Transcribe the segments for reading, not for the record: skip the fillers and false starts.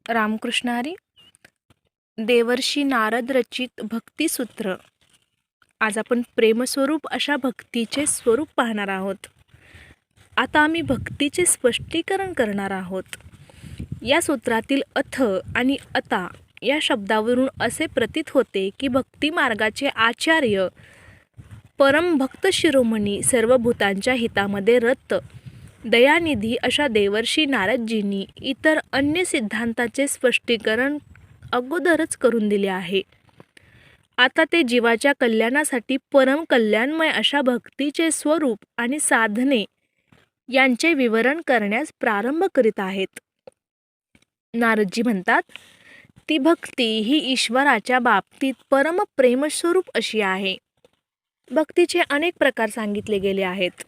रामकृष्ण हरी. देवर्षी नारद रचित भक्तिसूत्र. आज आपण प्रेमस्वरूप अशा भक्तीचे स्वरूप पाहणार आहोत. आता आम्ही भक्तीचे स्पष्टीकरण करणार आहोत. या सूत्रातील अथ आणि अता या शब्दावरून असे प्रतीत होते की भक्ती मार्गाचे आचार्य परम भक्त शिरोमणी सर्व भूतांच्या हितामध्ये रत दयानिधी अशा देवर्षी नारदजींनी इतर अन्य सिद्धांताचे स्पष्टीकरण अगोदरच करून दिले आहे. आता ते जीवाच्या कल्याणासाठी परम कल्याणमय अशा भक्तीचे स्वरूप आणि साधने यांचे विवरण करण्यास प्रारंभ करीत आहेत. नारदजी म्हणतात, ती भक्ती ही ईश्वराच्या बाबतीत परम प्रेमस्वरूप अशी आहे. भक्तीचे अनेक प्रकार सांगितले गेले आहेत,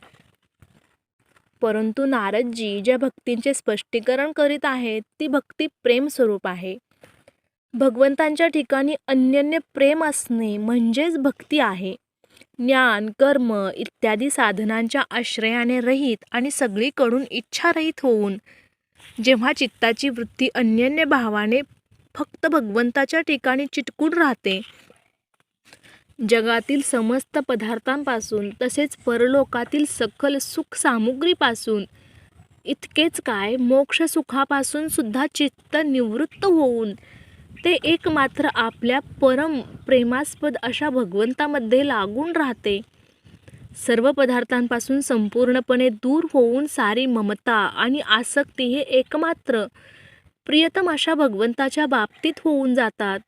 परंतु नारदजी ज्या भक्तींचे स्पष्टीकरण करीत आहेत ती भक्ती प्रेम स्वरूप आहे. भगवंतांच्या ठिकाणी अनन्य प्रेम असणे म्हणजेच भक्ती आहे. ज्ञान, कर्म इत्यादी साधनांच्या आश्रयाने रहित आणि सगळीकडून इच्छारहित होऊन जेव्हा चित्ताची वृत्ती अनन्य भावाने फक्त भगवंताच्या ठिकाणी चिटकून राहते, जगातील समस्त पदार्थांपासून तसेच परलोकातील सकल सुख सामुग्रीपासून इतकेच काय मोक्ष सुखापासून सुद्धा चित्त निवृत्त होऊन ते एकमात्र आपल्या परम प्रेमास्पद अशा भगवंतामध्ये लागून राहते. सर्व पदार्थांपासून संपूर्णपणे दूर होऊन सारी ममता आणि आसक्ती हे एकमात्र प्रियतम अशा भगवंताच्या बाबतीत होऊन जातात,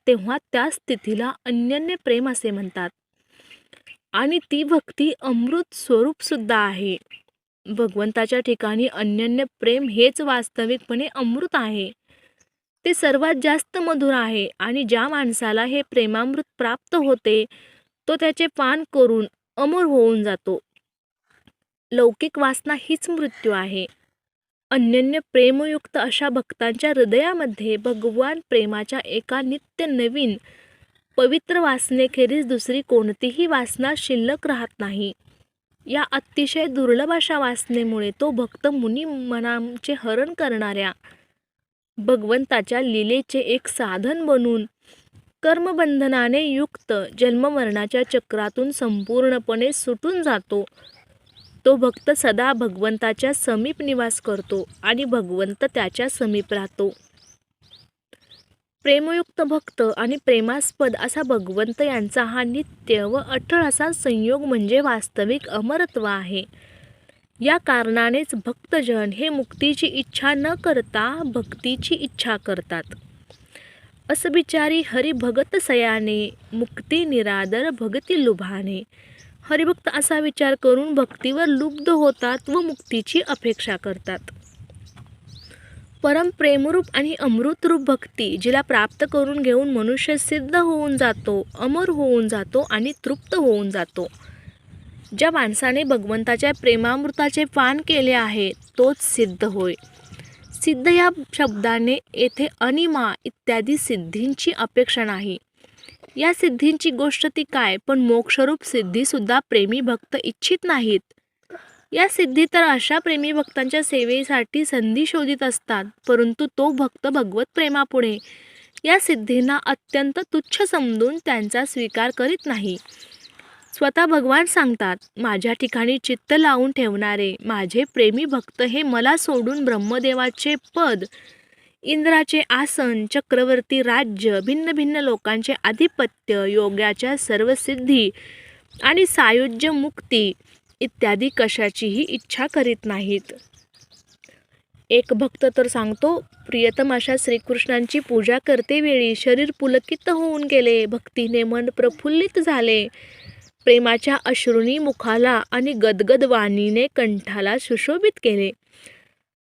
तेव्हा त्या स्थितीला अनन्य प्रेम असे म्हणतात. आणि ती भक्ती अमृत स्वरूप सुद्धा आहे. भगवंताच्या ठिकाणी अनन्य प्रेम हेच वास्तविकपणे अमृत आहे. ते सर्वात जास्त मधुर आहे आणि ज्या माणसाला हे प्रेमामृत प्राप्त होते तो त्याचे पान करून अमर होऊन जातो. लौकिक वासना हीच मृत्यू आहे. अनन्य प्रेमयुक्त अशा भक्तांच्या हृदयामध्ये भगवान प्रेमाच्या एका नित्य नवीन पवित्र वासनेखेरीज दुसरी कोणतीही वासना शिल्लक राहत नाही. या अतिशय दुर्लभ अशा वासनेमुळे तो भक्त मुनी मनाचे हरण करणाऱ्या भगवंताच्या लीलेचे एक साधन बनून कर्मबंधनाने युक्त जन्ममरणाच्या चक्रातून संपूर्णपणे सुटून जातो. तो भक्त सदा भगवंताच्या समीप निवास करतो आणि भगवंत त्याच्या समीप राहतो. प्रेमयुक्त भक्त आणि प्रेमास्पद असा भगवंत यांचा हा नित्य व अटळ असा संयोग म्हणजे वास्तविक अमरत्व आहे. या कारणानेच भक्तजन हे मुक्तीची इच्छा न करता भक्तीची इच्छा करतात. असबिचारी हरिभगत सयाने मुक्ती निरादर भगती लुभाने. हरिभक्त असा विचार करून भक्तीवर लुब्ध होतात व मुक्तीची अपेक्षा करतात. परम प्रेमरूप आणि अमृतरूप भक्ती जिला प्राप्त करून घेऊन मनुष्य सिद्ध होऊन जातो, अमर होऊन जातो आणि तृप्त होऊन जातो. ज्या माणसाने भगवंताच्या प्रेमामृताचे पान केले आहे तोच सिद्ध होय. सिद्ध या शब्दाने येथे अनिमा इत्यादी सिद्धींची अपेक्षा नाही. या सिद्धींची गोष्ट ती काय, पण मोक्षरूप सिद्धी सुद्धा प्रेमी भक्त इच्छित नाहीत. या सिद्धी तर अशा प्रेमी भक्तांच्या सेवेसाठी संधी शोधित असतात, परंतु तो भक्त भगवत प्रेमापुढे या सिद्धींना अत्यंत तुच्छ समजून त्यांचा स्वीकार करीत नाही. स्वतः भगवान सांगतात, माझ्या ठिकाणी चित्त लावून ठेवणारे माझे प्रेमी भक्त हे मला सोडून ब्रह्मदेवाचे पद, इंद्राचे आसन, चक्रवर्ती राज्य, भिन्न भिन्न लोकांचे आधिपत्य, योगाच्या सर्व सिद्धी आणि सायुज्य मुक्ती इत्यादी कशाचीही इच्छा करीत नाहीत. एक भक्त तर सांगतो, प्रियतम अशा श्रीकृष्णांची पूजा करतेवेळी शरीर पुलकित होऊन गेले, भक्तीने मन प्रफुल्लित झाले, प्रेमाच्या अश्रूंनी मुखाला आणि गदगद वाणीने कंठाला सुशोभित केले.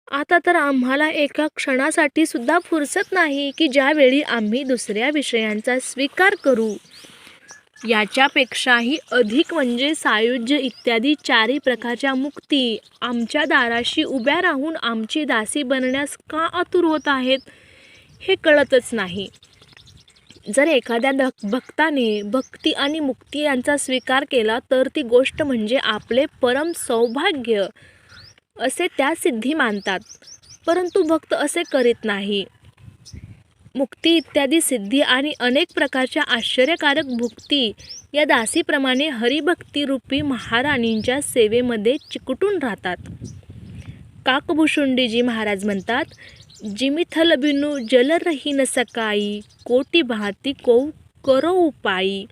आता तर आम्हाला एका क्षणासाठी सुद्धा फुरसत नाही की ज्यावेळी आम्ही दुसऱ्या विषयांचा स्वीकार करू. याच्यापेक्षाही अधिक म्हणजे सायुज्य इत्यादी चारी प्रकारच्या मुक्ती आमच्या दाराशी उभ्या राहून आमची दासी बनण्यास का आतुर होत आहेत हे कळतच नाही. जर एखाद्या भक्ताने भक्ती आणि मुक्ती यांचा स्वीकार केला तर ती गोष्ट म्हणजे आपले परम सौभाग्य असे त्या सिद्धी मानतात. परंतु भक्त असे करीत नाही. मुक्ती इत्यादी सिद्धी आणि अनेक प्रकारच्या आश्चर्यकारक भुक्ती या दासीप्रमाणे हरिभक्तिरूपी महाराणींच्या सेवेमध्ये चिकटून राहतात. काकभूषुंडीजी महाराज म्हणतात, जिमिथलबिनू जल रही न सकाई, कोटी भाती को करो उपाई,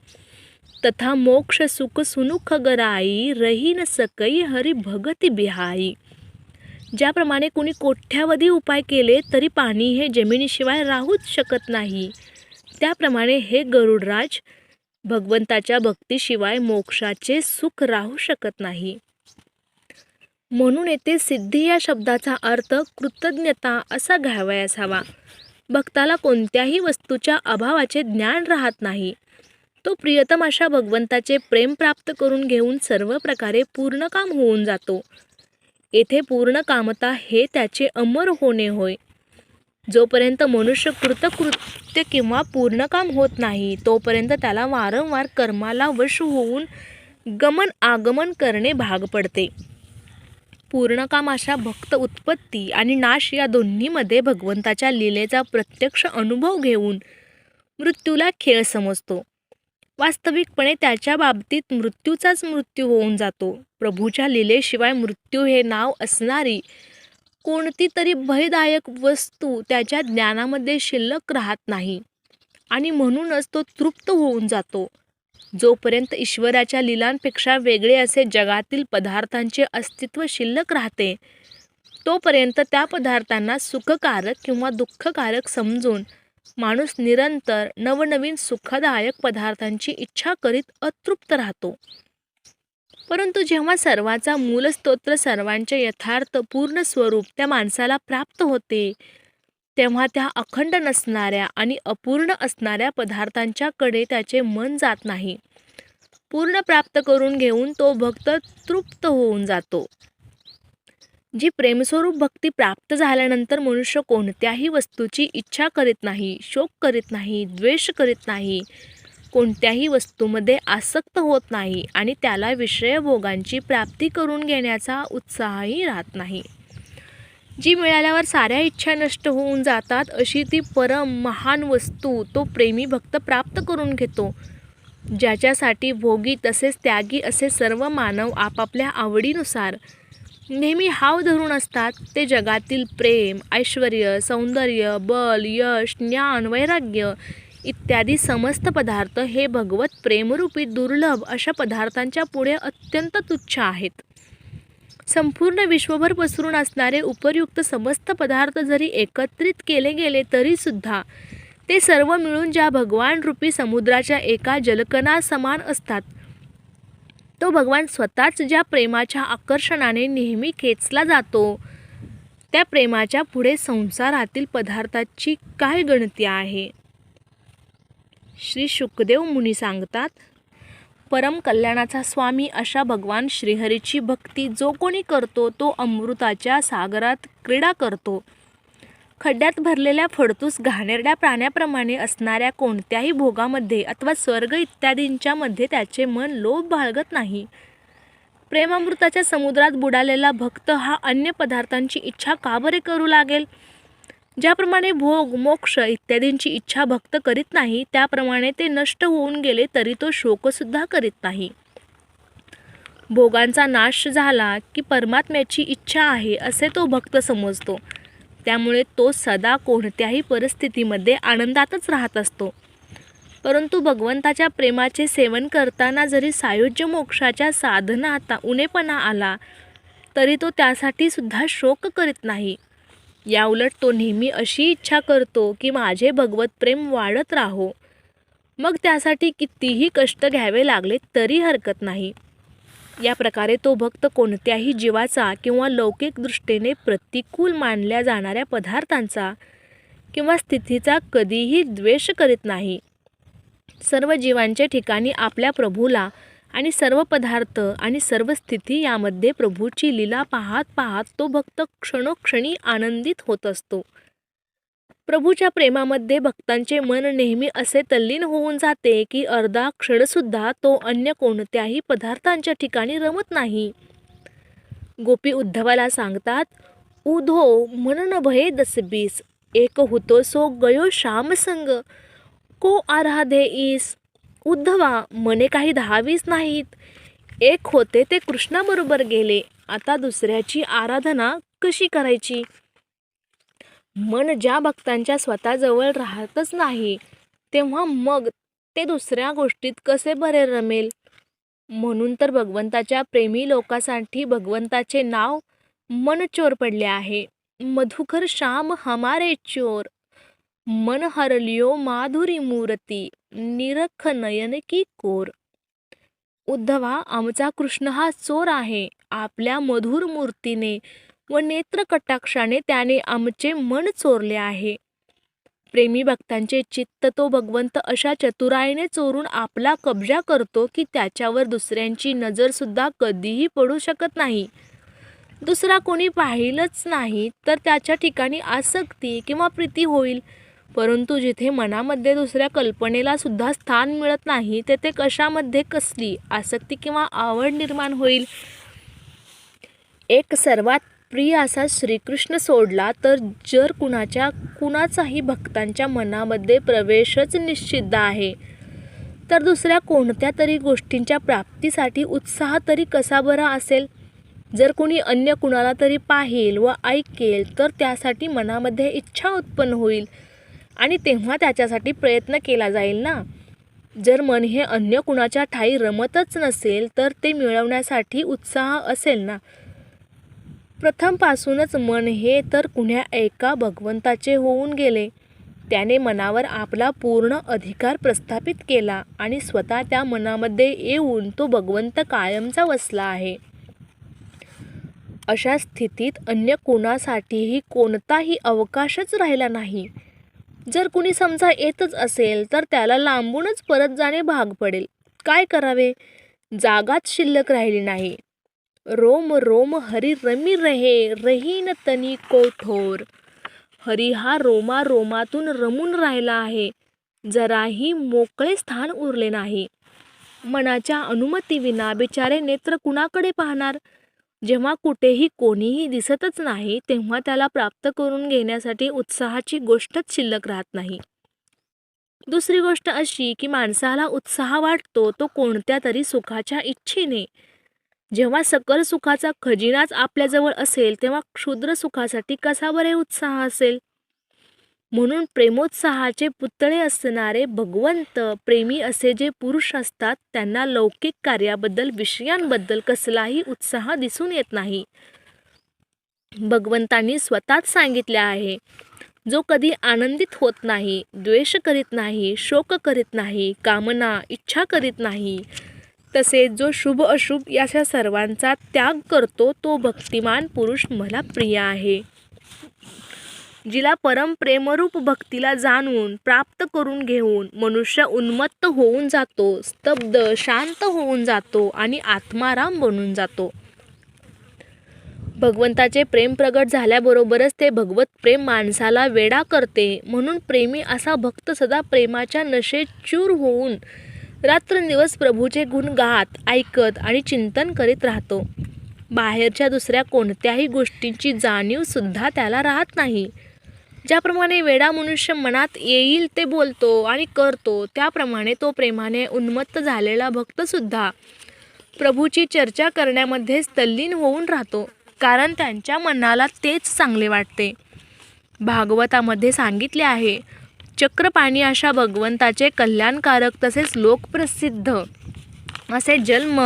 तथा मोक्ष सुख सुनुख गराई, रही न सकई हरि भगती बिहाई. ज्याप्रमाणे कोणी कोट्यावधी उपाय केले तरी पाणी हे जमिनीशिवाय राहूच शकत नाही, त्याप्रमाणे हे गरुडराज, भगवंताच्या भक्तीशिवाय मोक्षाचे सुख राहू शकत नाही. म्हणून येथे सिद्धी या शब्दाचा अर्थ कृतज्ञता असा घ्यावयास हवा. भक्ताला कोणत्याही वस्तूच्या अभावाचे ज्ञान राहत नाही. तो प्रियतम अशा भगवंताचे प्रेम प्राप्त करून घेऊन सर्व प्रकारे पूर्णकाम होऊन जातो. येथे पूर्णकामता हे त्याचे अमर होणे होय. जोपर्यंत मनुष्य कृतकृत्य किंवा पूर्णकाम होत नाही तोपर्यंत त्याला वारंवार कर्माला वश होऊन गमन आगमन करणे भाग पडते. पूर्णकाम अशा भक्त उत्पत्ती आणि नाश या दोन्हीमध्ये भगवंताच्या लीलेचा प्रत्यक्ष अनुभव घेऊन मृत्यूला खेळ समजतो. वास्तविकपणे त्याच्या बाबतीत मृत्यूचाच मृत्यू होऊन जातो. प्रभूच्या लीलेशिवाय मृत्यू हे नाव असणारी कोणती तरी भयदायक वस्तू त्याच्या ज्ञानामध्ये शिल्लक राहत नाही आणि म्हणूनच तो तृप्त होऊन जातो. जोपर्यंत ईश्वराच्या लीलांपेक्षा वेगळे असे जगातील पदार्थांचे अस्तित्व शिल्लक राहते तोपर्यंत त्या पदार्थांना सुखकारक किंवा दुःखकारक समजून माणूस निरंतर नवनवीन सुखदायक पदार्थांची इच्छा करीत अतृप्त राहतो. परंतु जेव्हा सर्वाचा मूलस्तोत्र सर्वांचे यथार्थ पूर्ण स्वरूप त्या माणसाला प्राप्त होते तेव्हा त्या अखंड नसणाऱ्या आणि अपूर्ण असणाऱ्या पदार्थांच्याकडे त्याचे मन जात नाही. पूर्ण प्राप्त करून घेऊन तो भक्त तृप्त होऊन जातो. जी प्रेमस्वरूप भक्ती प्राप्त झाल्यानंतर मनुष्य कोणत्याही वस्तूची इच्छा करीत नाही, शोक करीत नाही, द्वेष करीत नाही, कोणत्याही वस्तूमध्ये आसक्त होत नाही आणि त्याला विषयभोगांची प्राप्ती करून घेण्याचा उत्साहही राहत नाही. जी मिळाल्यावर साऱ्या इच्छा नष्ट होऊन जातात अशी ती परम महान वस्तू तो प्रेमी भक्त प्राप्त करून घेतो. ज्याच्यासाठी भोगी तसेच त्यागी असे सर्व मानव आपापल्या आवडीनुसार नेहमी हाव धरून असतात ते जगातील प्रेम, ऐश्वर्य, सौंदर्य, बल, यश, ज्ञान, वैराग्य इत्यादी समस्त पदार्थ हे भगवत प्रेमरूपी दुर्लभ अशा पदार्थांच्या पुढे अत्यंत तुच्छ आहेत. संपूर्ण विश्वभर पसरून असणारे उपर्युक्त समस्त पदार्थ जरी एकत्रित केले गेले तरी सुद्धा ते सर्व मिळून ज्या भगवान रूपी समुद्राच्या एका जलकणा समान असतात, तो भगवान स्वतःच ज्या प्रेमाच्या आकर्षणाने नेहमी खेचला जातो, त्या प्रेमाच्या पुढे संसारातील पदार्थाची काय गणती आहे. श्री शुकदेव मुनी सांगतात, परम कल्याणाचा स्वामी अशा भगवान श्रीहरीची भक्ती जो कोणी करतो तो अमृताच्या सागरात क्रीडा करतो. खड्ड्यात भरलेल्या फडतूस घाणेरड्या प्राण्याप्रमाणे असणाऱ्या कोणत्याही भोगामध्ये अथवा स्वर्ग इत्यादींच्या मध्ये त्याचे मन लोभ बाळगत नाही. प्रेमामृताच्या समुद्रात बुडालेला भक्त हा अन्य पदार्थांची इच्छा का बरे करू लागेल. ज्याप्रमाणे भोग, मोक्ष इत्यादींची इच्छा भक्त करीत नाही त्याप्रमाणे ते नष्ट होऊन गेले तरी तो शोकसुद्धा करीत नाही. भोगांचा नाश झाला की परमात्म्याची इच्छा आहे असे तो भक्त समजतो. त्यामुळे तो सदा कोणत्याही परिस्थितीमध्ये आनंदातच राहत असतो. परंतु भगवंताच्या प्रेमाचे सेवन करताना जरी सायुज्य मोक्षाच्या साधनात उणेपणा आला तरी तो त्यासाठी सुद्धा शोक करीत नाही. याउलट तो नेहमी अशी इच्छा करतो की माझे भगवत प्रेम वाढत राहो. मग त्यासाठी कितीही कष्ट घ्यावे लागले तरी हरकत नाही. या प्रकारे तो भक्त कोणत्याही जीवाचा किंवा लौकिक दृष्टीने प्रतिकूल मानल्या जाणाऱ्या पदार्थांचा किंवा स्थितीचा कधीही द्वेष करीत नाही. सर्व जीवांच्या ठिकाणी आपल्या प्रभूला आणि सर्व पदार्थ आणि सर्व स्थिती यामध्ये प्रभूची लीला पाहत पाहत तो भक्त क्षणोक्षणी आनंदित होत असतो. प्रभूच्या प्रेमामध्ये भक्तांचे मन नेहमी असे तल्लीन होऊन जाते की अर्धा क्षणसुद्धा तो अन्य कोणत्याही पदार्थांच्या ठिकाणी रमत नाही. गोपी उद्धवाला सांगतात, उधो मन न भये दसबीस, एक होतो सो गयो श्यामसंग, को आराधे ईस. उद्धवा, मने काही 10-20 नाहीत. एक होते ते कृष्णाबरोबर गेले. आता दुसऱ्याची आराधना कशी करायची? मन ज्या भक्तांच्या स्वतःजवळ राहतच नाही, तेव्हा मग ते दुसऱ्या गोष्टीत कसे बरे रमेल? म्हणून तर भगवंताच्या प्रेमी लोकांसाठी भगवंताचे नाव मनचोर पडले आहे. मधुकर श्याम हमारे चोर, मन हरलियो माधुरी मूर्ती, निरख नयन की कोर. उद्धवा, आमचा कृष्ण हा चोर आहे. आपल्या मधुर मूर्तीने व नेत्र कटाक्षाने त्याने आमचे मन चोरले आहे. प्रेमी भक्तांचे चित्त तो भगवंत अशा चतुराईने चोरून आपला कब्जा करतो की त्याच्यावर दुसऱ्यांची नजर सुद्धा कधीही पडू शकत नाही. दुसरा कोणी पाहिलंच नाही तर त्याच्या ठिकाणी आसक्ती किंवा प्रीती होईल, परंतु जिथे मनामध्ये दुसऱ्या कल्पनेला सुद्धा स्थान मिळत नाही, तेथे कशामध्ये कसली आसक्ती किंवा आवड निर्माण होईल? एक सर्वात प्रिय असा श्रीकृष्ण सोडला तर जर कुणाचाही भक्तांच्या मनामध्ये प्रवेशच निषिद्ध आहे, तर दुसऱ्या कोणत्या तरी गोष्टींच्या प्राप्तीसाठी उत्साह तरी कसा बरा असेल? जर कुणी अन्य कुणाला तरी पाहेल व ऐकेल तर त्यासाठी मनामध्ये इच्छा उत्पन्न होईल आणि तेव्हा त्याच्यासाठी प्रयत्न केला जाईल ना. जर मन हे अन्य कुणाच्या ठाई रमतच नसेल तर ते मिळवण्यासाठी उत्साह असेल ना. प्रथमपासूनच मन हे तर कुण्या एका भगवंताचे होऊन गेले. त्याने मनावर आपला पूर्ण अधिकार प्रस्थापित केला आणि स्वतः त्या मनामध्ये येऊन तो भगवंत कायमचा वसला आहे. अशा स्थितीत अन्य कोणासाठीही कोणताही अवकाशच राहिला नाही. जर कुणी समजा येतच असेल तर त्याला लांबूनच परत जाणे भाग पडेल. काय करावे? जागाच शिल्लक राहिली नाही. रोम रोम हरी रमी रहे, रहीन तनी कोठोर. हरी हा रोमा रोमातून रमून राहिला आहे, जराही मोकळे स्थान उरले नाही. मनाच्या अनुमतीविना बिचारे नेत्र कुणाकडे पाहणार? जेव्हा कुठेही कोणीही दिसतच नाही तेव्हा त्याला प्राप्त करून घेण्यासाठी उत्साहाची गोष्टच शिल्लक राहत नाही. दुसरी गोष्ट अशी की माणसाला उत्साह वाटतो तो कोणत्या तरी सुखाच्या इच्छेने. जेव्हा सकल सुखाचा खजिनाच आपल्याजवळ असेल तेव्हा क्षुद्र सुखासाठी कसा बरे उत्साह असेल? म्हणून प्रेमोत्साहाचे पुतळे असणारे भगवंत प्रेमी असे जे पुरुष असतात त्यांना लौकिक कार्याबद्दल विषयांबद्दल कसलाही उत्साह दिसून येत नाही. भगवंतांनी स्वतःच सांगितले आहे, जो कधी आनंदित होत नाही, द्वेष करीत नाही, शोक करीत नाही, कामना इच्छा करीत नाही, तसेच जो शुभ अशुभ याच्या सर्वांचा त्याग करतो तो भक्तिमान पुरुष मला प्रिय आहे. जिला परम प्रेमरूप भक्तीला जाणून प्राप्त करून घेऊन मनुष्य उन्मत्त होऊन जातो, स्तब्ध शांत होऊन जातो आणि आत्माराम बनून जातो. भगवंताचे प्रेम प्रगट झाल्याबरोबरच ते भगवत प्रेम माणसाला वेडा करते. म्हणून प्रेमी असा भक्त सदा प्रेमाच्या नशेत चूर होऊन रात्रंदिवस प्रभूचे गुण गात, ऐकत आणि चिंतन करीत राहतो. बाहेरच्या दुसऱ्या कोणत्याही गोष्टींची जाणीव सुद्धा त्याला राहत नाही. ज्याप्रमाणे वेडा मनुष्य मनात येईल ते बोलतो आणि करतो, त्याप्रमाणे तो प्रेमाने उन्मत्त झालेला भक्त सुद्धा प्रभूची चर्चा करण्यामध्येच तल्लीन होऊन राहतो, कारण त्यांच्या मनाला तेच चांगले वाटते. भागवतामध्ये सांगितले आहे, चक्रपाणी अशा भगवंताचे कल्याणकारक तसेच लोकप्रसिद्ध असे जन्म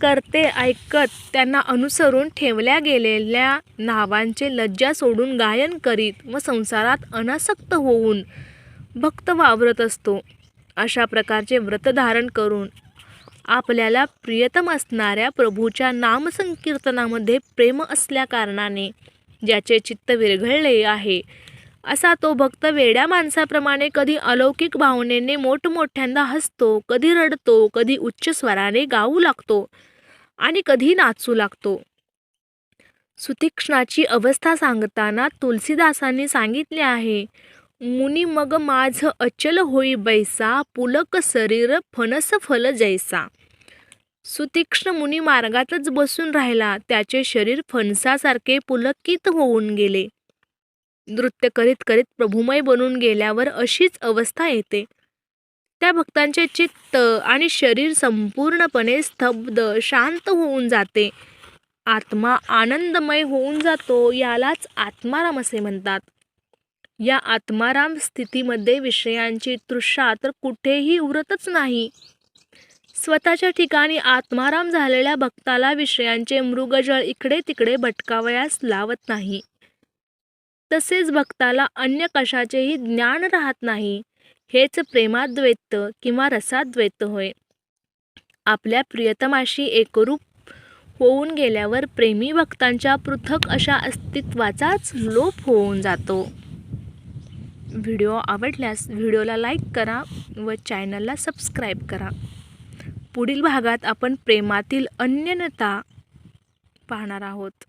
करते ऐकत त्यांना अनुसरून ठेवल्या गेलेल्या नावांचे लज्जा सोडून गायन करीत व संसारात अनासक्त होऊन भक्त वावरत असतो. अशा प्रकारचे व्रत धारण करून आपल्याला प्रियतम असणाऱ्या प्रभूच्या नामसंकीर्तनामध्ये प्रेम असल्या कारणाने ज्याचे चित्त विरघळले आहे असा तो भक्त वेड्या माणसाप्रमाणे कधी अलौकिक भावनेने मोठमोठ्यांदा हसतो, कधी रडतो, कधी उच्च स्वराने गाऊ लागतो आणि कधी नाचू लागतो. सुतीक्ष्णाची अवस्था सांगताना तुलसीदासांनी सांगितले आहे, मुनी मग माझ अचल होई बैसा, पुलक शरीर फणस फल जैसा. सुतीक्ष्ण मुनी मार्गातच बसून राहिला, त्याचे शरीर फणसासारखे पुलकित होऊन गेले. नृत्य करीत करीत प्रभुमय बनून गेल्यावर अशीच अवस्था येते. त्या भक्तांचे चित्त आणि शरीर संपूर्णपणे स्तब्ध, शांत होऊन जाते. आत्मा आनंदमय होऊन जातो. यालाच आत्माराम असे म्हणतात. या आत्माराम स्थितीमध्ये विषयांची तृषा तर कुठेही उरतच नाही. स्वतःच्या ठिकाणी आत्माराम झालेल्या भक्ताला विषयांचे मृगजळ इकडे तिकडे भटकावयास लावत नाही. तसेच भक्ताला अन्य कशाचेही ज्ञान राहत नाही. हेच प्रेमाद्वैत किंवा रसाद्वैत होय. आपल्या प्रियतमाशी एकरूप होऊन गेल्यावर प्रेमी भक्तांच्या पृथक अशा अस्तित्वाचाच लोप होऊन जातो. व्हिडिओ आवडल्यास व्हिडिओला लाईक करा व चॅनलला सबस्क्राईब करा. पुढील भागात आपण प्रेमातील अनन्यता पाहणार आहोत.